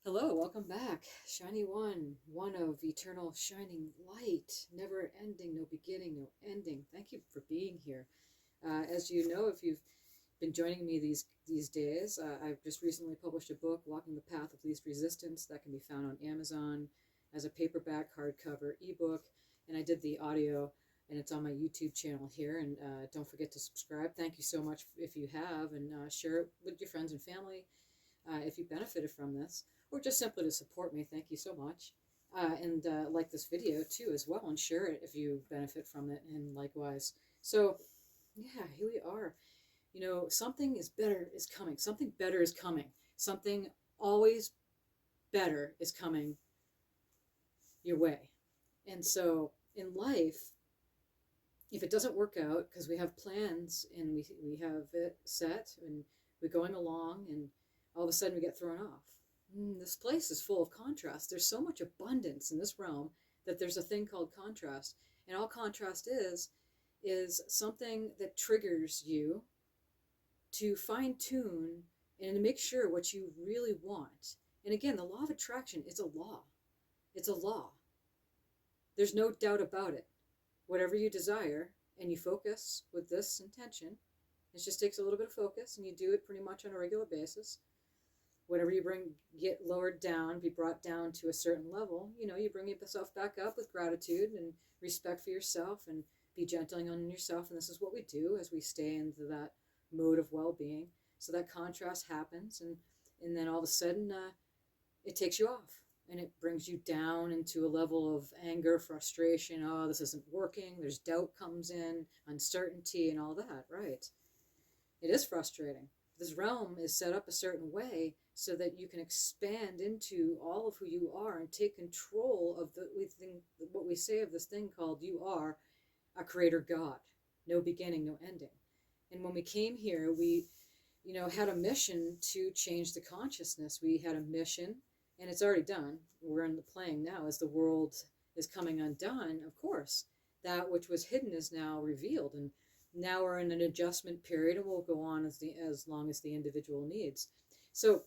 Hello, welcome back. Shiny one of eternal shining light, never ending, no beginning, no ending. Thank you for being here. As you know, if you've been joining me these days, I've just recently published a book, Walking the Path of Least Resistance, that can be found on Amazon as a paperback, hardcover, ebook, and I did the audio, and it's on my YouTube channel here. And don't forget to subscribe. Thank you so much if you have, and share it with your friends and family if you benefited from this, or just simply to support me. Thank you so much. And like this video too as well, and share it if you benefit from it, and likewise. So yeah, here we are. You know, something is better is coming. Something better is coming. Something always better is coming your way. And so in life, if it doesn't work out, because we have plans and we have it set and we're going along, and all of a sudden we get thrown off. This place is full of contrast. There's so much abundance in this realm that there's a thing called contrast. And all contrast is something that triggers you to fine tune and to make sure what you really want. And again, the law of attraction is a law. It's a law. There's no doubt about it. Whatever you desire and you focus with this intention, it just takes a little bit of focus, and you do it pretty much on a regular basis. Whatever you get lowered down, be brought down to a certain level, you bring yourself back up with gratitude and respect for yourself, and be gentle on yourself. And this is what we do as we stay into that mode of well-being. So that contrast happens, and then all of a sudden it takes you off, and it brings you down into a level of anger, frustration. Oh, this isn't working. There's doubt comes in, uncertainty, and all that, right? It is frustrating. This realm is set up a certain way so that you can expand into all of who you are and take control of what we say of this thing called you are a creator God. No beginning, no ending. And when we came here, we had a mission to change the consciousness. We had a mission, and it's already done. We're in the playing now. As the world is coming undone, of course, that which was hidden is now revealed. And now we're in an adjustment period, and we'll go on as long as the individual needs. So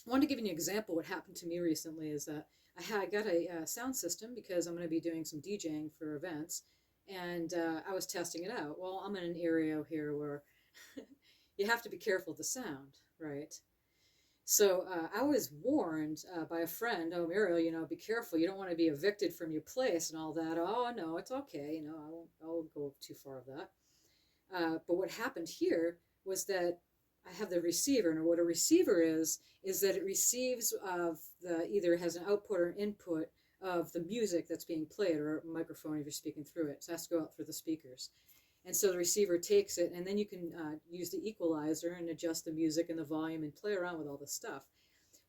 I wanted to give you an example. What happened to me recently is that I got a sound system because I'm going to be doing some DJing for events, and I was testing it out. Well, I'm in an area here where you have to be careful of the sound, right? So I was warned by a friend, oh, Muriel, be careful. You don't want to be evicted from your place and all that. Oh, no, it's okay. I won't go too far of that. But what happened here was that I have the receiver, and what a receiver is that it receives either has an output or an input of the music that's being played, or a microphone if you're speaking through it. So it has to go out through the speakers. And so the receiver takes it, and then you can use the equalizer and adjust the music and the volume and play around with all this stuff.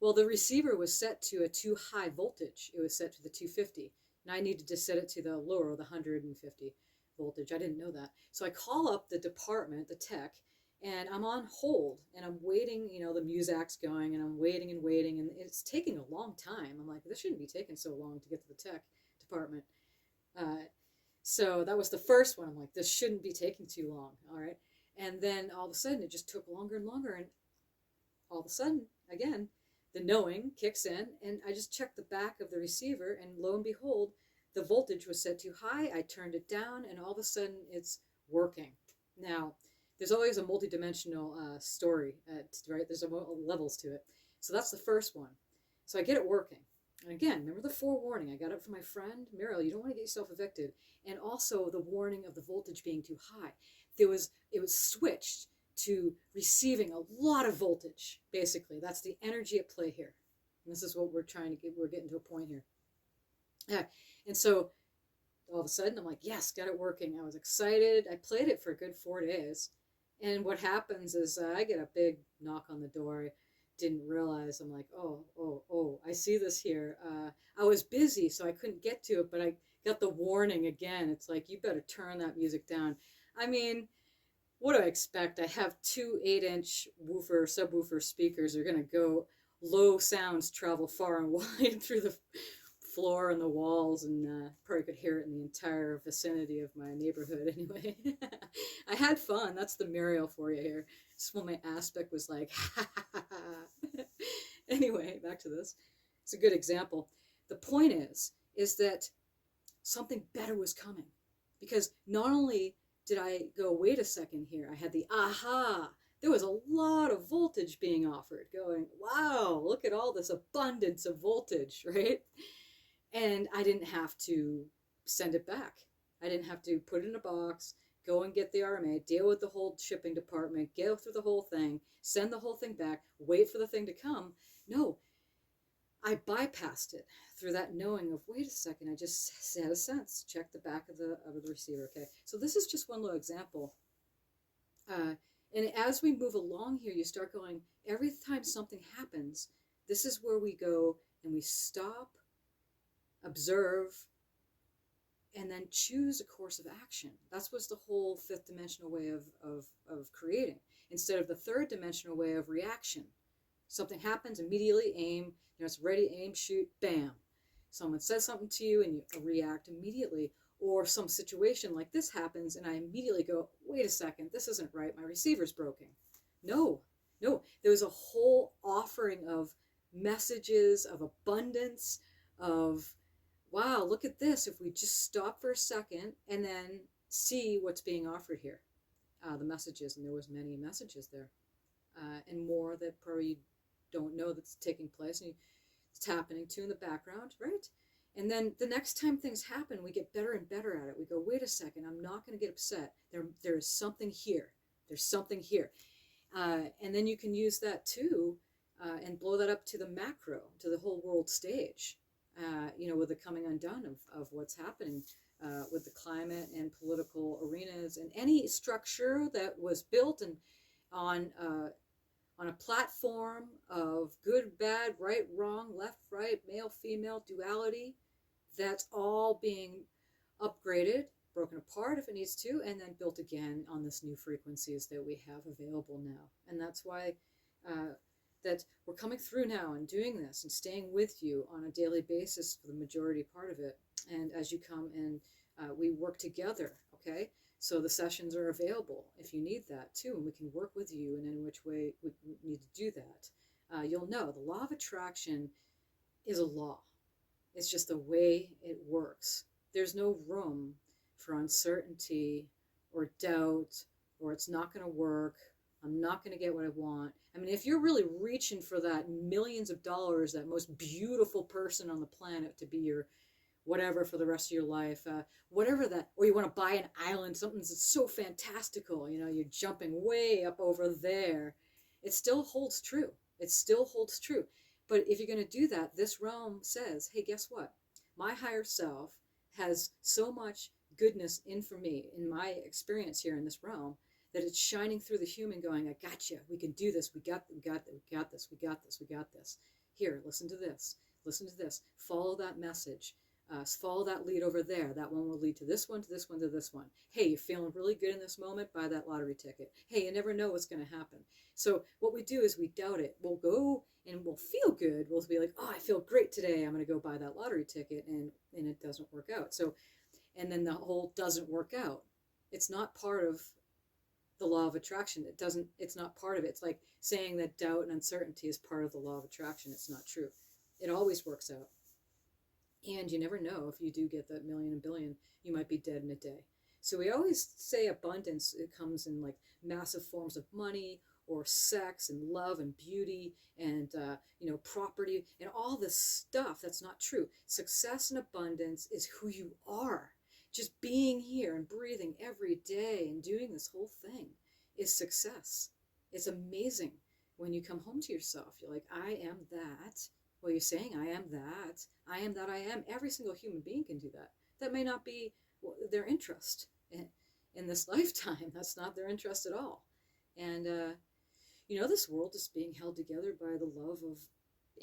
Well, the receiver was set to a too high voltage. It was set to the 250, and I needed to set it to the lower, the 150 voltage. I didn't know that. So I call up the department, the tech, and I'm on hold, and I'm waiting, the music's going, and I'm waiting, and it's taking a long time. I'm like, this shouldn't be taking so long to get to the tech department. So that was the first one. I'm like, this shouldn't be taking too long, all right? And then all of a sudden, it just took longer and longer, and all of a sudden, again, the knowing kicks in, and I just checked the back of the receiver, and lo and behold, the voltage was set too high. I turned it down, and all of a sudden, it's working. Now, there's always a multidimensional story, right? There's levels to it. So that's the first one. So I get it working. And again, remember the forewarning. I got it from my friend, Muriel. You don't want to get yourself evicted. And also the warning of the voltage being too high. It was switched to receiving a lot of voltage, basically. That's the energy at play here. And this is what we're trying to get. We're getting to a point here. And so all of a sudden, I'm like, yes, got it working. I was excited. I played it for a good 4 days. And what happens is I get a big knock on the door. I didn't realize. I'm like, oh, I see this here. I was busy, so I couldn't get to it, but I got the warning again. It's like, you better turn that music down. I mean, what do I expect? I have two 8-inch subwoofer speakers. They're going to go, low sounds travel far and wide through the floor and the walls, and probably could hear it in the entire vicinity of my neighborhood anyway. I had fun. That's the Muriel for you here. Just when my aspect was like, Anyway, back to this. It's a good example. The point is that something better was coming. Because not only did I go, wait a second here, I had the aha. There was a lot of voltage being offered, going, wow, look at all this abundance of voltage, right? And I didn't have to send it back. I didn't have to put it in a box, go and get the RMA, deal with the whole shipping department, go through the whole thing, send the whole thing back, wait for the thing to come. No, I bypassed it through that knowing of, wait a second, I just had a sense, check the back of the receiver. Okay, so this is just one little example. And as we move along here, you start going, every time something happens, this is where we go and we stop, observe, and then choose a course of action. That's what's the whole fifth dimensional way of creating, instead of the third dimensional way of reaction. Something happens, immediately aim, it's ready, aim, shoot, bam. Someone says something to you and you react immediately. Or some situation like this happens and I immediately go, wait a second, this isn't right, my receiver's broken. No, there was a whole offering of messages, of abundance, of, wow, look at this, if we just stop for a second and then see what's being offered here. The messages, and there was many messages there. And more that probably you don't know that's taking place, and it's happening too in the background, right? And then the next time things happen, we get better and better at it. We go, wait a second, I'm not going to get upset. There is something here. There's something here. And then you can use that too and blow that up to the macro, to the whole world stage, with the coming undone of what's happening with the climate and political arenas and any structure that was built and on a platform of good, bad, right, wrong, left, right, male, female, duality. That's all being upgraded, broken apart if it needs to, and then built again on this new frequencies that we have available now. And that's why that we're coming through now and doing this and staying with you on a daily basis for the majority part of it. And as you come and we work together, okay? So the sessions are available if you need that too, and we can work with you in any which way we need to do that. You'll know the law of attraction is a law. It's just the way it works. There's no room for uncertainty or doubt, or it's not going to work. I'm not going to get what I want. I mean, if you're really reaching for that millions of dollars, that most beautiful person on the planet to be your whatever for the rest of your life, whatever that, or you want to buy an island, something that's so fantastical, you're jumping way up over there, it still holds true. It still holds true. But if you're going to do that, this realm says, hey, guess what? My higher self has so much goodness in for me, in my experience here in this realm, that it's shining through the human going, I got you. We can do this. We got this. Here, listen to this. Listen to this. Follow that message. Follow that lead over there. That one will lead to this one, to this one, to this one. Hey, you're feeling really good in this moment? Buy that lottery ticket. Hey, you never know what's going to happen. So what we do is we doubt it. We'll go and we'll feel good. We'll be like, oh, I feel great today. I'm going to go buy that lottery ticket. And it doesn't work out. So, and then the whole doesn't work out. It's not part of the law of attraction. It's not part of it. It's like saying that doubt and uncertainty is part of the law of attraction. It's not true. It always works out. And you never know, if you do get that million and billion, you might be dead in a day. So we always say abundance, it comes in like massive forms of money or sex and love and beauty and, property and all this stuff. That's not true. Success and abundance is who you are. Just being here and breathing every day and doing this whole thing is success. It's amazing when you come home to yourself. You're like, I am that. Well, you're saying, I am that. I am that I am. Every single human being can do that. That may not be their interest in this lifetime. That's not their interest at all. And, this world is being held together by the love of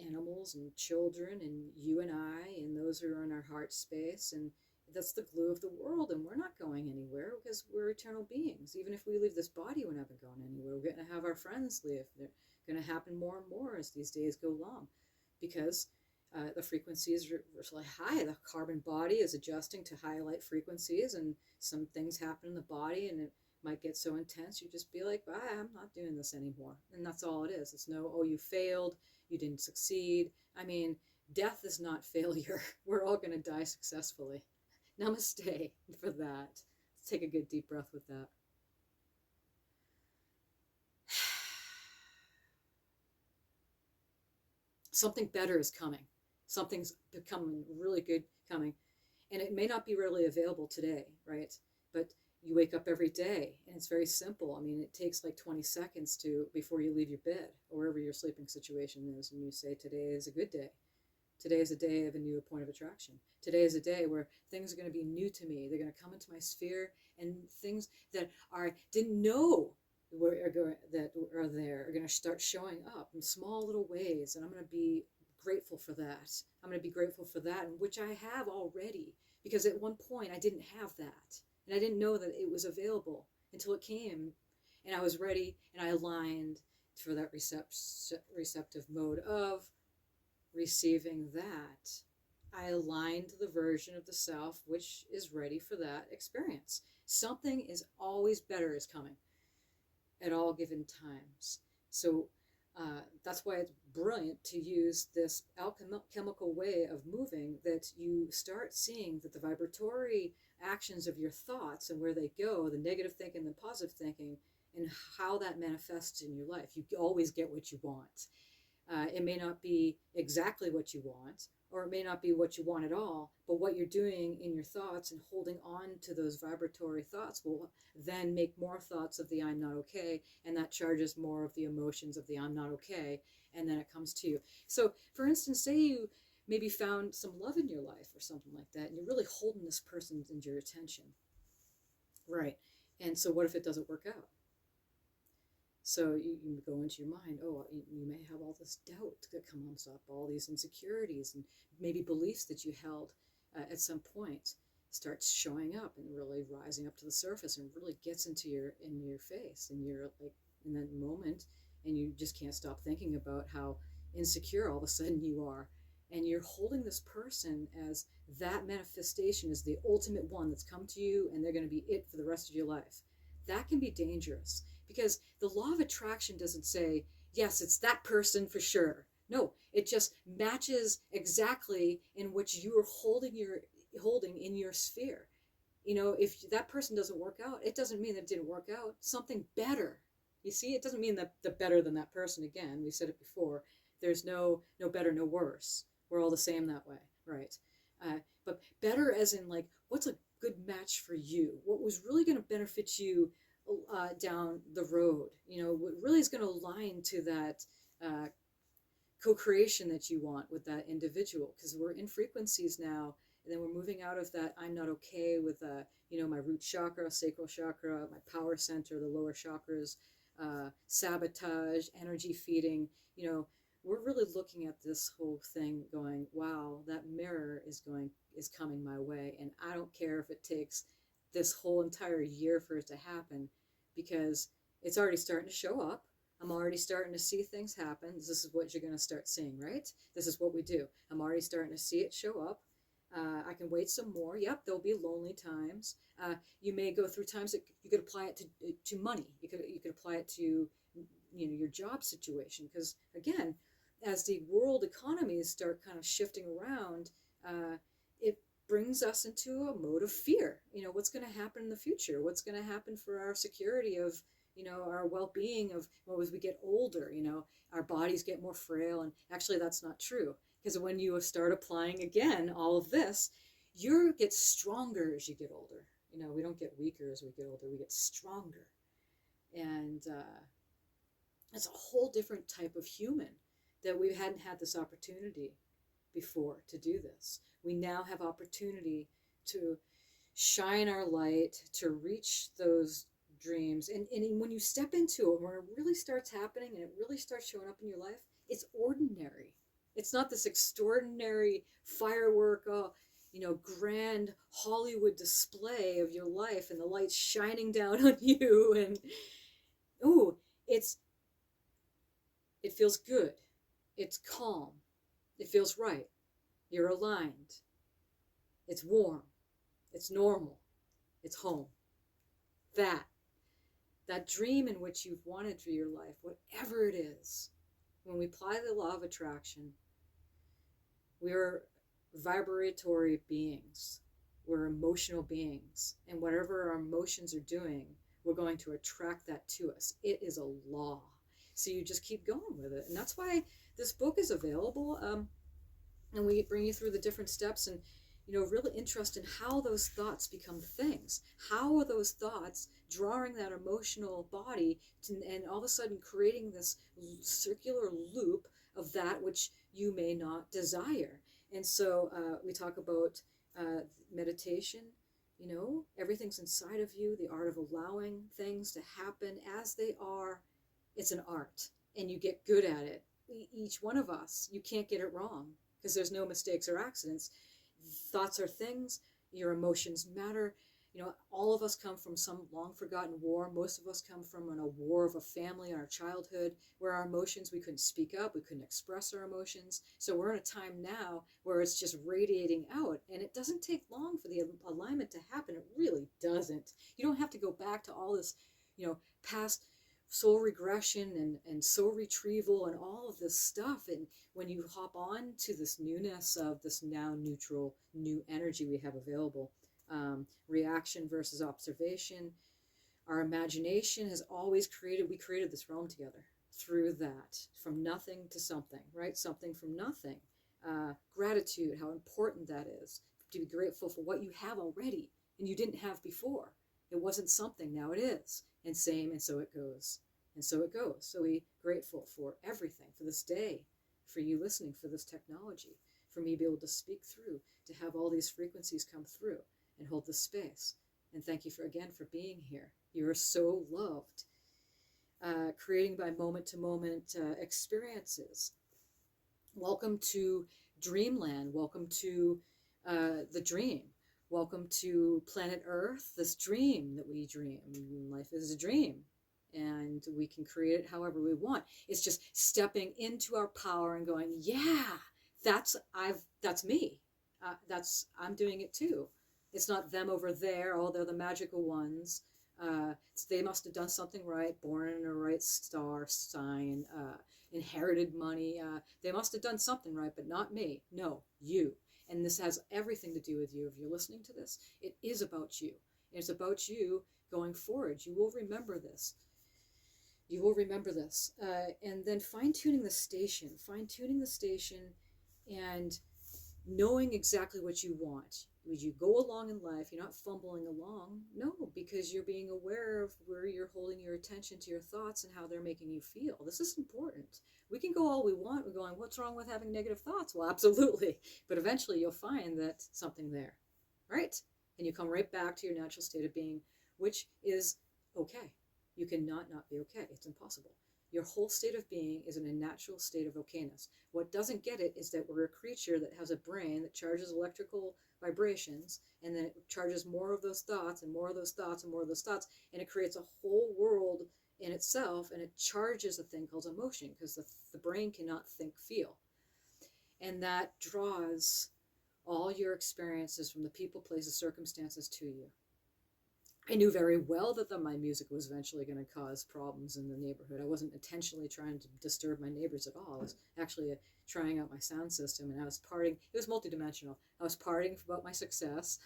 animals and children and you and I and those who are in our heart space. And that's the glue of the world. And we're not going anywhere because we're eternal beings. Even if we leave this body, we're never going anywhere. We're going to have our friends live. They're going to happen more and more as these days go along. Because the frequency is really high. The carbon body is adjusting to high light frequencies, and some things happen in the body, and might get so intense, you just be like, I'm not doing this anymore. And that's all it is. It's no, oh, you failed, you didn't succeed. I mean, death is not failure. We're all going to die successfully. Namaste for that. Let's take a good deep breath with that. Something better is coming. Something's becoming really good coming. And it may not be readily available today, right? But you wake up every day and it's very simple. I mean, it takes like 20 seconds before you leave your bed or wherever your sleeping situation is, and you say, today is a good day. Today is a day of a new point of attraction. Today is a day where things are going to be new to me. They're going to come into my sphere, and things that I didn't know that are there are going to start showing up in small little ways, and I'm going to be grateful for that. I'm going to be grateful for that, which I have already, because at one point I didn't have that, and I didn't know that it was available until it came, and I was ready, and I aligned for that receptive mode of receiving that. I aligned to the version of the self which is ready for that experience. Something is always better is coming at all given times. So that's why it's brilliant to use this alchemical way of moving, that you start seeing that the vibratory actions of your thoughts and where they go, the negative thinking, the positive thinking, and how that manifests in your life. You always get what you want. It may not be exactly what you want, or it may not be what you want at all, but what you're doing in your thoughts and holding on to those vibratory thoughts will then make more thoughts of the I'm not okay, and that charges more of the emotions of the I'm not okay, and then it comes to you. So, for instance, say you maybe found some love in your life or something like that, and you're really holding this person into your attention. Right. And so what if it doesn't work out? So you go into your mind, oh, you may have all this doubt that comes up, all these insecurities and maybe beliefs that you held at some point starts showing up and really rising up to the surface and really gets into your face, and you're like in that moment, and you just can't stop thinking about how insecure all of a sudden you are, and you're holding this person as that manifestation is the ultimate one that's come to you, and they're going to be it for the rest of your life. That can be dangerous, because the law of attraction doesn't say, yes, it's that person for sure. No, it just matches exactly in which you are holding in your sphere. You know, if that person doesn't work out, it doesn't mean that it didn't work out. Something better. You see, it doesn't mean that the better than that person. Again, we said it before. There's no better, no worse. We're all the same that way, right? But better as in like, what's a good match for you? What was really going to benefit you down the road? You know, what really is going to align to that co-creation that you want with that individual, because we're in frequencies now, and then we're moving out of that I'm not okay with my root chakra, sacral chakra, my power center, the lower chakras, sabotage, energy feeding. You know, we're really looking at this whole thing going, wow, that mirror is coming my way, and I don't care if it takes this whole entire year for it to happen, because it's already starting to show up. I'm already starting to see things happen. This is what you're going to start seeing, right? This is what we do. I'm already starting to see it show up. I can wait some more. Yep, there'll be lonely times. You may go through times that you could apply it to money. You could apply it to your job situation, because again, as the world economies start kind of shifting around, it brings us into a mode of fear. You know, what's going to happen in the future? What's going to happen for our security of our well-being of as we get older? Our bodies get more frail, and actually that's not true, because when you start applying again all of this, you get stronger as you get older. We don't get weaker as we get older, we get stronger. And it's a whole different type of human that we hadn't had this opportunity before to do this. We now have opportunity to shine our light, to reach those dreams. And when you step into it, when it really starts happening and it really starts showing up in your life, it's ordinary. It's not this extraordinary firework, grand Hollywood display of your life and the lights shining down on you. And, it feels good. It's calm. It feels right. You're aligned. It's warm. It's normal. It's home. That that dream in which you've wanted for your life, whatever it is. When we apply the law of attraction, we're vibratory beings. We're emotional beings. And whatever our emotions are doing, we're going to attract that to us. It is a law. So you just keep going with it. And that's why this book is available. And we bring you through the different steps and, really interest in how those thoughts become things. How are those thoughts drawing that emotional body and all of a sudden creating this circular loop of that which you may not desire. And so we talk about meditation. Everything's inside of you, the art of allowing things to happen as they are. It's an art, and you get good at it. Each one of us, you can't get it wrong because there's no mistakes or accidents. Thoughts are things. Your emotions matter. All of us come from some long forgotten war. Most of us come from a war of a family in our childhood where our emotions, we couldn't speak up, we couldn't express our emotions. So we're in a time now where it's just radiating out, and it doesn't take long for the alignment to happen. It really doesn't. You don't have to go back to all this, past soul regression and soul retrieval and all of this stuff. And when you hop on to this newness of this now neutral, new energy we have available, reaction versus observation, our imagination has always we created this realm together through that, from nothing to something, right? Something from nothing. Gratitude, how important that is, to be grateful for what you have already and you didn't have before. It wasn't something, now it is. And so it goes. And so it goes. So we're grateful for everything, for this day, for you listening, for this technology, for me to be able to speak through, to have all these frequencies come through and hold the space. And thank you again for being here. You are so loved. Creating by moment-to-moment experiences. Welcome to Dreamland. Welcome to the dream. Welcome to planet Earth, this dream that we dream. Life is a dream, and we can create it however we want. It's just stepping into our power and going, yeah, that's me. I'm doing it too. It's not them over there. Oh, they're the magical ones. They must have done something right, born in a right star sign, inherited money. They must have done something right, but not me. No, you. And this has everything to do with you. If you're listening to this, it is about you. It's about you going forward. You will remember this. You will remember this. And then fine-tuning the station and knowing exactly what you want. Would you go along in life? You're not fumbling along. No, because you're being aware of where you're holding your attention to your thoughts and how they're making you feel. This is important. We can go all we want. We're going, what's wrong with having negative thoughts? Well, absolutely. But eventually you'll find that something there, right? And you come right back to your natural state of being, which is okay. You cannot not be okay. It's impossible. Your whole state of being is in a natural state of okayness. What doesn't get it is that we're a creature that has a brain that charges electrical vibrations, and then it charges more of those thoughts and more of those thoughts and more of those thoughts, and it creates a whole world in itself, and it charges a thing called emotion, because the brain cannot think, feel. And that draws all your experiences from the people, places, circumstances to you. I knew very well that my music was eventually going to cause problems in the neighborhood. I wasn't intentionally trying to disturb my neighbors at all. I was actually trying out my sound system, and I was partying. It was multidimensional. I was partying about my success.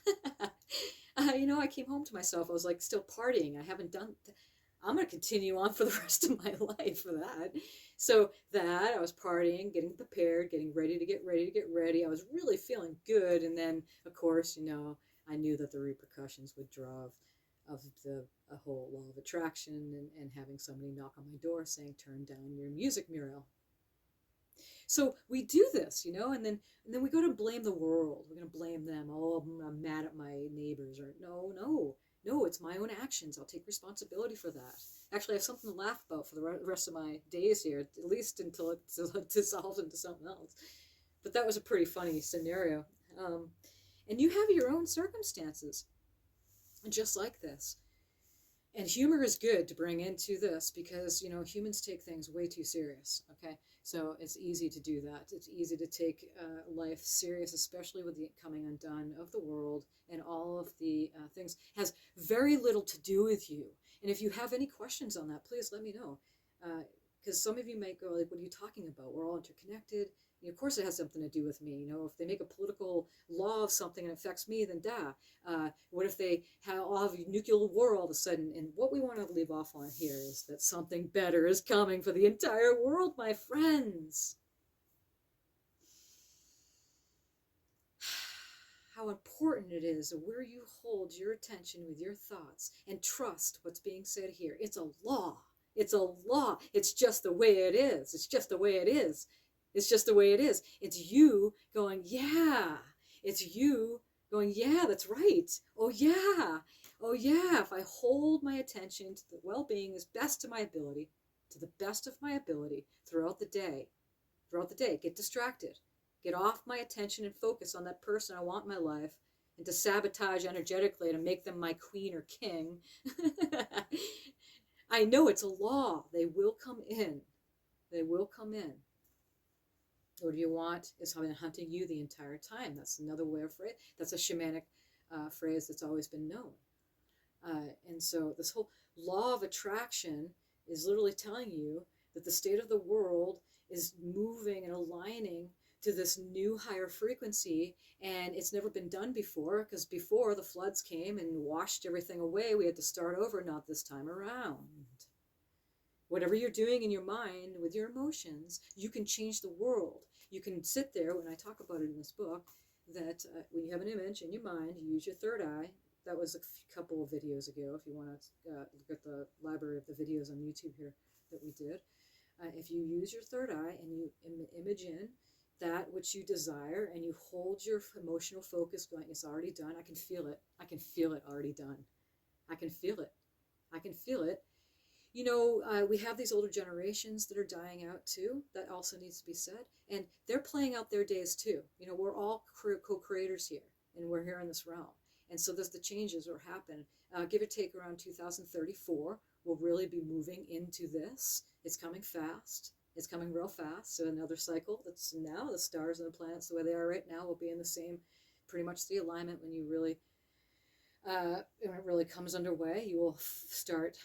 I came home to myself. I was like, still partying. I'm going to continue on for the rest of my life for that. So I was partying, getting prepared, getting ready to get ready. I was really feeling good. And then, of course, I knew that the repercussions would draw of a whole law of attraction and having somebody knock on my door saying, turn down your music, Muriel. So we do this, and then we go to blame the world. We're going to blame them. Oh, I'm mad at my neighbors. Or no, it's my own actions. I'll take responsibility for that. Actually, I have something to laugh about for the rest of my days here, at least until it dissolves into something else. But that was a pretty funny scenario. And you have your own circumstances, just like this. And humor is good to bring into this because, you know, humans take things way too serious. Okay. So it's easy to do that. It's easy to take life serious, especially with the coming undone of the world and all of the things has very little to do with you. And if you have any questions on that, please let me know. Because some of you might go like, what are you talking about? We're all interconnected. You know, of course it has something to do with me. You know, if they make a political law of something and it affects me, then what if they all have a nuclear war all of a sudden? And what we want to leave off on here is that something better is coming for the entire world, my friends. How important it is where you hold your attention with your thoughts and trust what's being said here. It's a law. It's a law. It's just the way it is. It's just the way it is. It's just the way it is. It's you going, yeah. It's you going, yeah, that's right. Oh, yeah. Oh, yeah. If I hold my attention to the well-being as best to my ability, to the best of my ability throughout the day, get distracted. Get off my attention and focus on that person I want in my life and to sabotage energetically to make them my queen or king. I know it's a law. They will come in. They will come in. What do you want is been hunting you the entire time. That's another way of phrase. That's a shamanic phrase that's always been known. And so this whole law of attraction is literally telling you that the state of the world is moving and aligning to this new higher frequency, and it's never been done before, because before the floods came and washed everything away, we had to start over. Not this time around. Whatever you're doing in your mind with your emotions, you can change the world. You can sit there, when I talk about it in this book, that when you have an image in your mind, you use your third eye. That was a couple of videos ago, if you want to look at the library of the videos on YouTube here that we did. If you use your third eye and you image in that which you desire and you hold your emotional focus going, it's already done. I can feel it. I can feel it already done. I can feel it. I can feel it. You know, we have these older generations that are dying out too. That also needs to be said. And they're playing out their days too. You know, we're all co-creators here, and we're here in this realm. And so the changes will happen. Give or take around 2034, we'll really be moving into this. It's coming fast. It's coming real fast. So another cycle that's now the stars and the planets, the way they are right now, will be in the same, pretty much the alignment when you really, when it really comes underway. You will start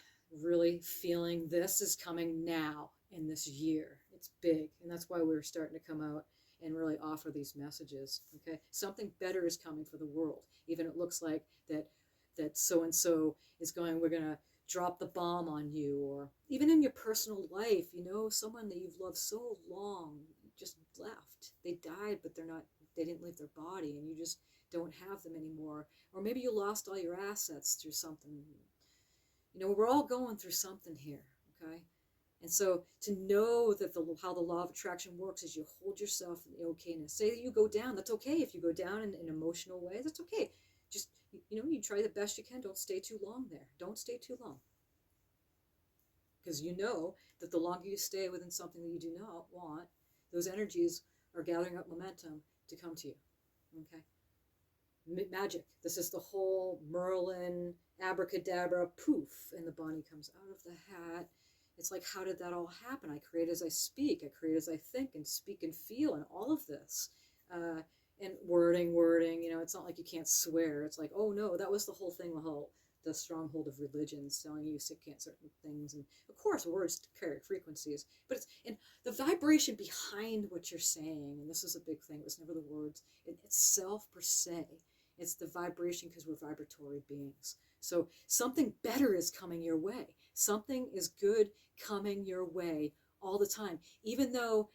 really feeling this is coming now in this year. It's big. And that's why we're starting to come out and really offer these messages. Okay, something better is coming for the world. Even it looks like that so-and-so is going, we're going to drop the bomb on you, or even in your personal life, you know, someone that you've loved so long just left. They died, but they didn't leave their body, and you just don't have them anymore. Or maybe you lost all your assets through something. You know, we're all going through something here, okay? And so to know that how the law of attraction works is you hold yourself in okayness. Say that you go down, that's okay. If you go down in emotional ways, that's okay. Just, you know, you try the best you can. Don't stay too long there. Don't stay too long. Because you know that the longer you stay within something that you do not want, those energies are gathering up momentum to come to you, okay? Magic. This is the whole Merlin abracadabra poof, and the bunny comes out of the hat. It's like, how did that all happen? I create as I speak. I create as I think and speak and feel, and all of this. And wording, you know, it's not like you can't swear. It's like, oh no, that was the whole thing, the stronghold of religions telling you can't certain things. And of course, words carry frequencies, but it's in the vibration behind what you're saying. And this is a big thing. It was never the words itself per se. It's the vibration, because we're vibratory beings. So something better is coming your way. Something is good coming your way all the time, even though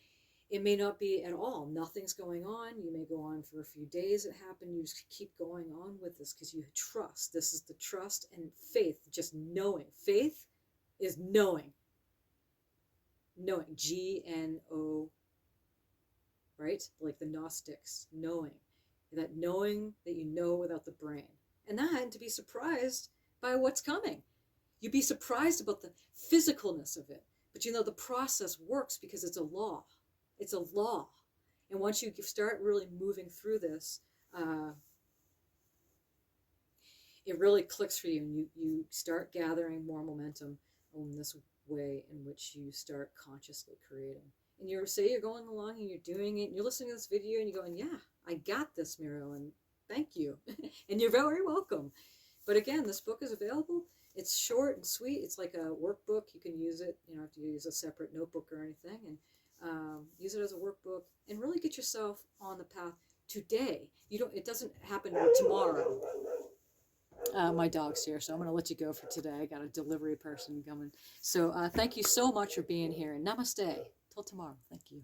it may not be at all. Nothing's going on. You may go on for a few days. It happened. You just keep going on with this because you trust. This is the trust and faith, just knowing. Faith is knowing. Knowing. G-N-O, right? Like the Gnostics, knowing. That knowing that you know without the brain. And then to be surprised by what's coming. You'd be surprised about the physicalness of it. But you know, the process works because it's a law. It's a law. And once you start really moving through this, it really clicks for you, and you start gathering more momentum on this way in which you start consciously creating. And you're going along and you're doing it, and you're listening to this video and you're going, yeah, I got this, Muriel, and thank you. And you're very welcome. But again, this book is available. It's short and sweet. It's like a workbook. You can use it. You don't have to use a separate notebook or anything, and use it as a workbook, and really get yourself on the path today. It doesn't happen tomorrow. My dog's here, so I'm going to let you go for today. I got a delivery person coming. So thank you so much for being here, and namaste. Till tomorrow. Thank you.